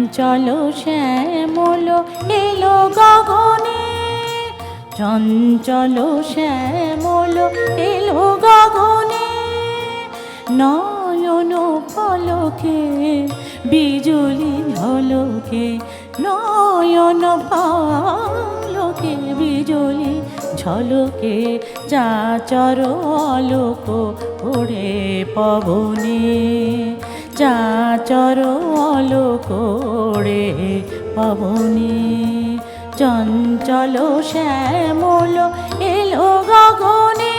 চঞ্চল শ্যামল এলো গগনে, চঞ্চল শ্যামল এলো গগনে, নয়ন পলকে বিজুলি ঝলকে, নয়ন পলকে বিজুলি ঝলকে, চাচর আলোক ওড়ে পবনে, চাচর আলোক ওড়ে পবনে, চঞ্চল শ্যামল এলো গগনে।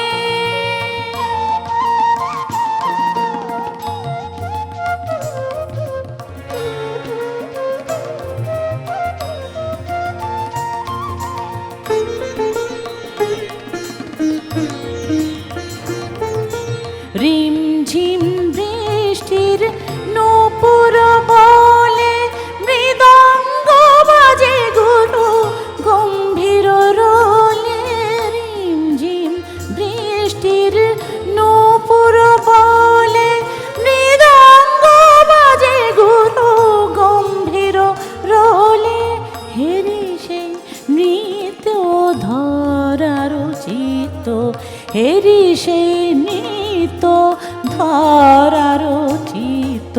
রিমঝিম বৃষ্টির নূপুর বলে, মৃদঙ্গ বাজে গুরু গম্ভীর রোলে, রিমঝিম বৃষ্টির নূপুর বলে, মৃদঙ্গ বাজে গুরু গম্ভীর রোলে, হেরি সেই নৃত্য ধরার চিত্ত, হেরি সেই নৃত্য ধরার চিত্ত,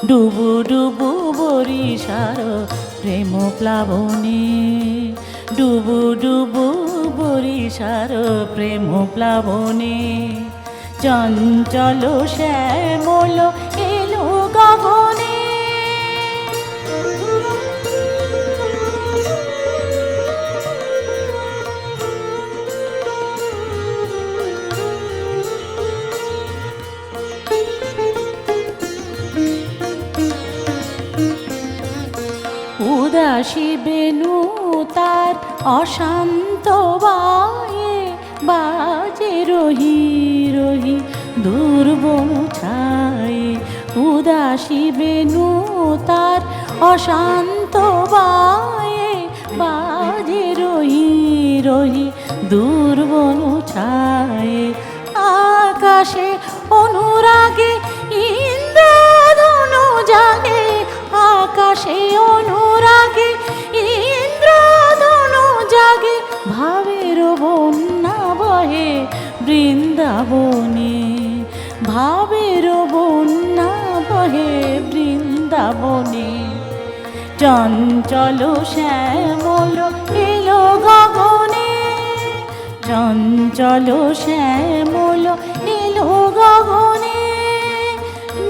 ডুবু ডুবু বরিশার প্রেম প্লাবনে, ডুবু ডুবু বরিশার প্রেম প্লাবনে, চঞ্চল শ্যামল এলো গগনে। উদাসী বেনু তার অশান্ত বায়ে, বাজে রহি রহি দুর্বন ছায়ে, উদাসী বেনু তার অশান্ত বায়ে, বাজে রহি রহি দুর্বন ছায়ে, আকাশে অনুরাগে ইন্দ্রধনু জাগে, আকাশে অনুরাগে ইন্দ্রধনু জাগে, ভাবের বন্যা বহে বৃন্দাবনে, ভাবের বন্যা বহে বৃন্দাবনে, চঞ্চল শ্যামল এলো গগনে, চঞ্চল শ্যামল এলো গগনে,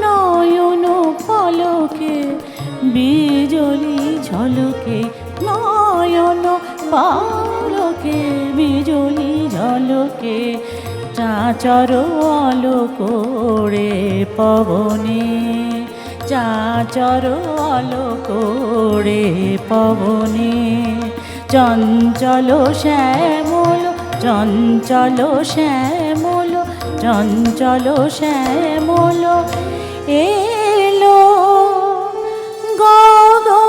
নয়ন পলকে বিজুলি ঝলকে, নয়ন পলকে বিজুলি ঝলকে, চাচর আলোক ওড়ে পবনে, চাচর আলোক ওড়ে পবনে, চঞ্চল শ্যামল, চঞ্চল শ্যামল, চঞ্চল শ্যামল এলো গগনে।